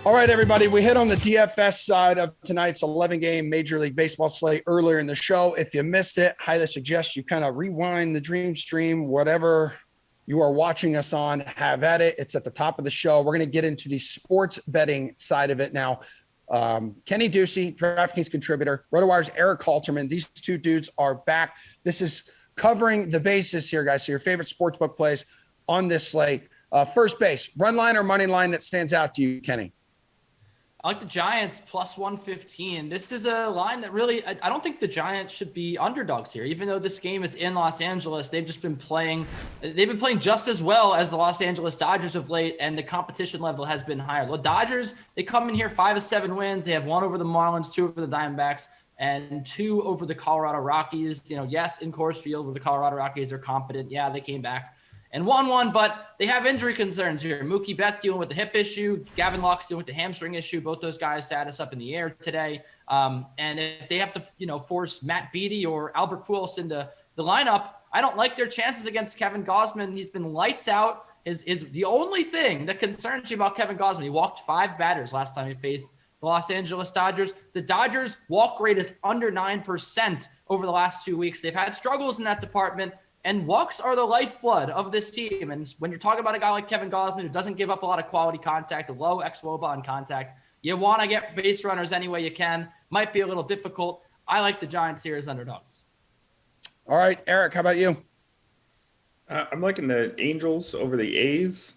All right, everybody, we hit on the DFS side of tonight's 11-game Major League Baseball slate earlier in the show. If you missed it, highly suggest you kind of rewind the dream stream, whatever you are watching us on, have at it. It's at the top of the show. We're going to get into the sports betting side of it now. Kenny Ducey, DraftKings contributor, RotoWire's Erik Halterman. These two dudes are back. This is covering the bases here, guys. So your favorite sportsbook plays on this slate. First base, run line or money line that stands out to you, Kenny? I like the Giants plus 115. This is a line that really, I don't think the Giants should be underdogs here. Even though this game is in Los Angeles, they've been playing just as well as the Los Angeles Dodgers of late, and the competition level has been higher. The Dodgers, they come in here 5 of 7 wins. They have 1 over the Marlins, 2 over the Diamondbacks, and 2 over the Colorado Rockies. Yes, in Coors Field, where the Colorado Rockies are competent. Yeah, they came back and won one, but they have injury concerns here. Mookie Betts dealing with the hip issue. Gavin Lux dealing with the hamstring issue. Both those guys status up in the air today. And if they have to, force Matt Beattie or Albert Pujols into the lineup, I don't like their chances against Kevin Gausman. He's been lights out. Is the only thing that concerns you about Kevin Gausman. He walked 5 batters last time he faced the Los Angeles Dodgers. The Dodgers' walk rate is under 9% over the last 2 weeks. They've had struggles in that department. And walks are the lifeblood of this team. And when you're talking about a guy like Kevin Gausman, who doesn't give up a lot of quality contact, a low xWOBA on contact, you want to get base runners any way you can. Might be a little difficult. I like the Giants here as underdogs. All right, Erik, how about you? I'm liking the Angels over the A's.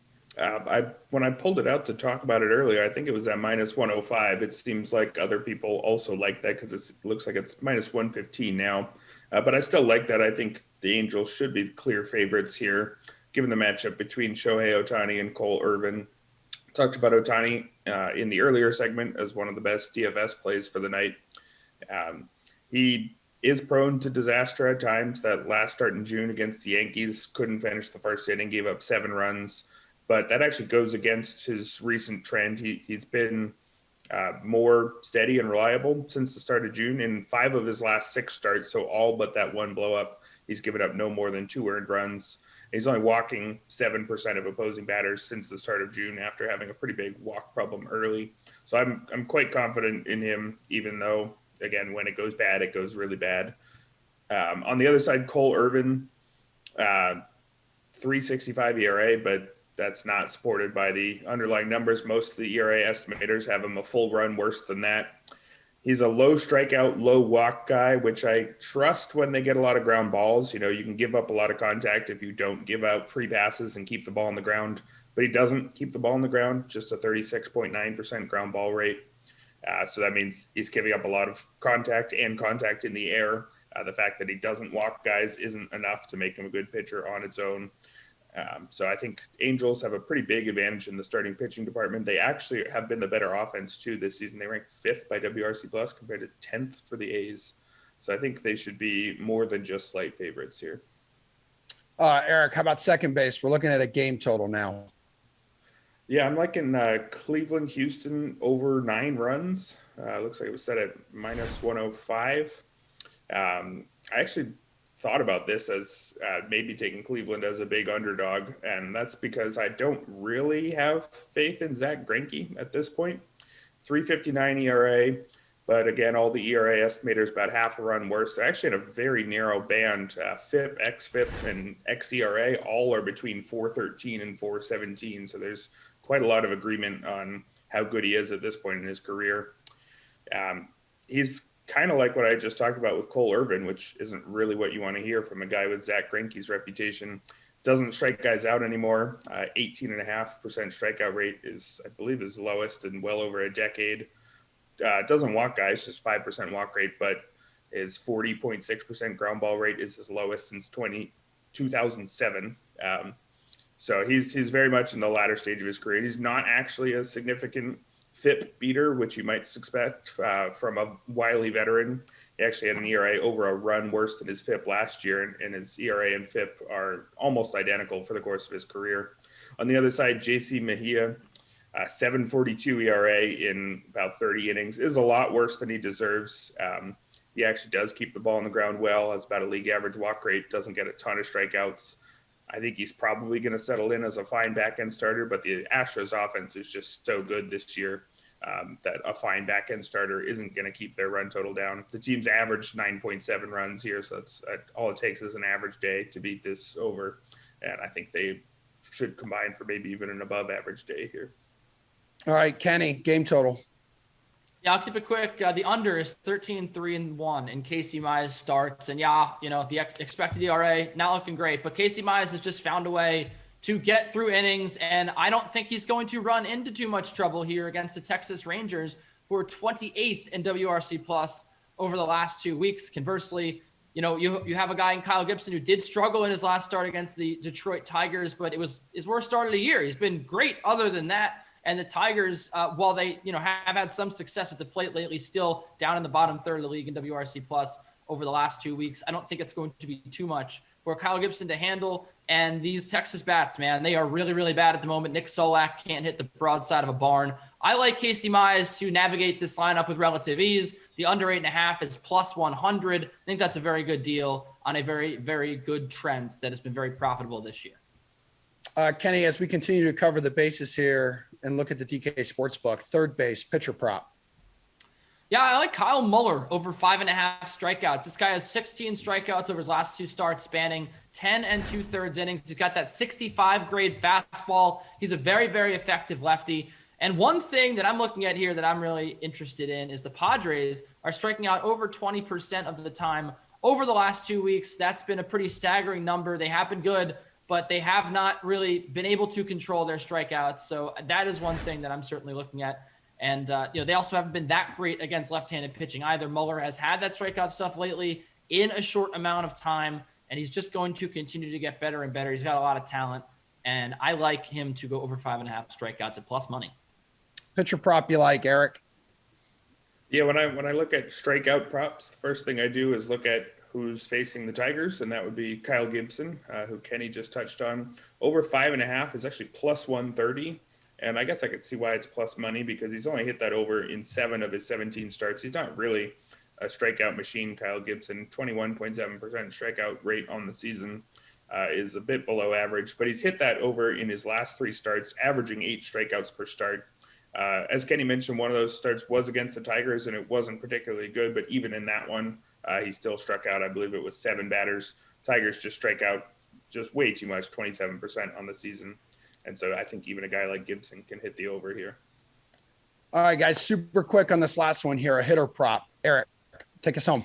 When I pulled it out to talk about it earlier, I think it was at minus 105. It seems like other people also like that because it looks like it's minus 115 now. But I still like that. I think the Angels should be clear favorites here, given the matchup between Shohei Ohtani and Cole Irvin. Talked about Ohtani in the earlier segment as one of the best DFS plays for the night. He is prone to disaster at times. That last start in June against the Yankees, couldn't finish the first inning, gave up 7 runs. But that actually goes against his recent trend. He's been more steady and reliable since the start of June. In 5 of his last 6 starts, so all but that one blow up, he's given up no more than 2 earned runs. He's only walking 7% of opposing batters since the start of June after having a pretty big walk problem early. So I'm quite confident in him, even though, again, when it goes bad, it goes really bad. On the other side, Cole Irvin, 3.65 ERA, but that's not supported by the underlying numbers. Most of the ERA estimators have him a full run worse than that. He's a low strikeout, low walk guy, which I trust when they get a lot of ground balls. You can give up a lot of contact if you don't give out free passes and keep the ball on the ground. But he doesn't keep the ball on the ground, just a 36.9% ground ball rate. So that means he's giving up a lot of contact and contact in the air. The fact that he doesn't walk guys isn't enough to make him a good pitcher on its own. So I think Angels have a pretty big advantage in the starting pitching department. They actually have been the better offense too this season. They ranked 5th by WRC Plus compared to 10th for the A's. So I think they should be more than just slight favorites here. Erik, how about second base? We're looking at a game total now. Yeah, I'm liking Cleveland, Houston over 9 runs. Looks like it was set at minus 105. I actually thought about this as maybe taking Cleveland as a big underdog, and that's because I don't really have faith in Zach Greinke at this point. 3.59 ERA, but again, all the ERA estimators about half a run worse. They're actually in a very narrow band. FIP, XFIP, and XERA all are between 4.13 and 4.17, so there's quite a lot of agreement on how good he is at this point in his career. He's kind of like what I just talked about with Cole Irvin, which isn't really what you want to hear from a guy with Zach Greinke's reputation. Doesn't strike guys out anymore. 18.5% strikeout rate is, I believe, his lowest in well over a decade. Doesn't walk guys, just 5% walk rate, but his 40.6% ground ball rate is his lowest since 2007. So he's very much in the latter stage of his career. He's not actually a significant FIP beater, which you might expect from a wily veteran. He actually had an ERA over a run worse than his FIP last year, and his ERA and FIP are almost identical for the course of his career. On the other side, JC Mejia, 7.42 ERA in about 30 innings, is a lot worse than he deserves. He actually does keep the ball on the ground well, has about a league average walk rate, doesn't get a ton of strikeouts. I think he's probably going to settle in as a fine back-end starter, but the Astros offense is just so good this year. that a fine back end starter isn't going to keep their run total down. The team's averaged 9.7 runs here, so that's all it takes is an average day to beat this over. And I think they should combine for maybe even an above average day here. All right, Kenny, game total. Yeah, I'll keep it quick. The under is 13-3-1 in Casey Mize starts. And yeah, the expected ERA, not looking great. But Casey Mize has just found a way to get through innings. And I don't think he's going to run into too much trouble here against the Texas Rangers, who are 28th in WRC plus over the last 2 weeks. Conversely, you have a guy in Kyle Gibson who did struggle in his last start against the Detroit Tigers, but it was his worst start of the year. He's been great other than that. And the Tigers, while they, have had some success at the plate lately, still down in the bottom third of the league in WRC plus over the last 2 weeks. I don't think it's going to be too much for Kyle Gibson to handle. And these Texas bats, man, they are really, really bad at the moment. Nick Solak can't hit the broadside of a barn. I like Casey Mize to navigate this lineup with relative ease. The under 8.5 is plus 100. I think that's a very good deal on a very, very good trend that has been very profitable this year. Kenny, as we continue to cover the bases here and look at the DK Sportsbook, third base, pitcher prop. Yeah, I like Kyle Muller over 5.5 strikeouts. This guy has 16 strikeouts over his last 2 starts, spanning 10 2/3 innings. He's got that 65 grade fastball. He's a very, very effective lefty. And one thing that I'm looking at here that I'm really interested in is the Padres are striking out over 20% of the time over the last 2 weeks. That's been a pretty staggering number. They have been good, but they have not really been able to control their strikeouts. So that is one thing that I'm certainly looking at. And, they also haven't been that great against left-handed pitching either. Muller has had that strikeout stuff lately in a short amount of time, and he's just going to continue to get better and better. He's got a lot of talent, and I like him to go over 5.5 strikeouts at plus money. Pitcher prop you like, Erik? Yeah, when I look at strikeout props, the first thing I do is look at who's facing the Tigers, and that would be Kyle Gibson, who Kenny just touched on. Over 5.5 is actually plus 130. And I guess I could see why it's plus money, because he's only hit that over in 7 of his 17 starts. He's not really a strikeout machine, Kyle Gibson. 21.7% strikeout rate on the season is a bit below average, but he's hit that over in his last 3 starts, averaging 8 strikeouts per start. As Kenny mentioned, one of those starts was against the Tigers, and it wasn't particularly good, but even in that one, he still struck out. I believe it was 7 batters. Tigers just strike out just way too much, 27% on the season. And so I think even a guy like Gibson can hit the over here. All right, guys, super quick on this last one here, a hitter prop. Erik, take us home.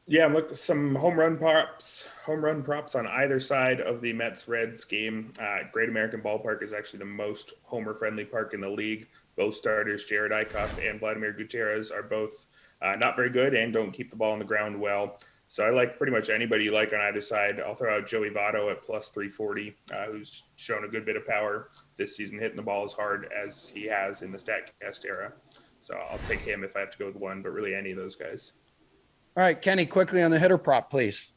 Yeah, look, some home run props on either side of the Mets-Reds game. Great American Ballpark is actually the most homer-friendly park in the league. Both starters, Jared Eichhoff and Vladimir Gutierrez, are both not very good and don't keep the ball on the ground well. So I like pretty much anybody you like on either side. I'll throw out Joey Votto at plus 340, who's shown a good bit of power this season, hitting the ball as hard as he has in the StatCast era. So I'll take him if I have to go with one, but really any of those guys. All right, Kenny, quickly on the hitter prop, please.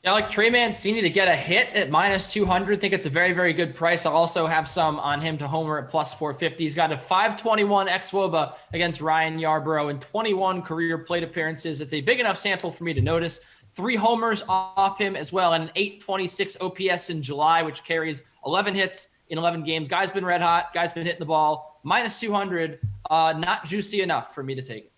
Yeah, I like Trey Mancini to get a hit at minus 200. I think it's a very, very good price. I'll also have some on him to homer at plus 450. He's got a 521 xWOBA against Ryan Yarbrough and 21 career plate appearances. It's a big enough sample for me to notice. 3 homers off him as well, and an 826 OPS in July, which carries 11 hits in 11 games. Guy's been red hot. Guy's been hitting the ball. Minus 200, not juicy enough for me to take it.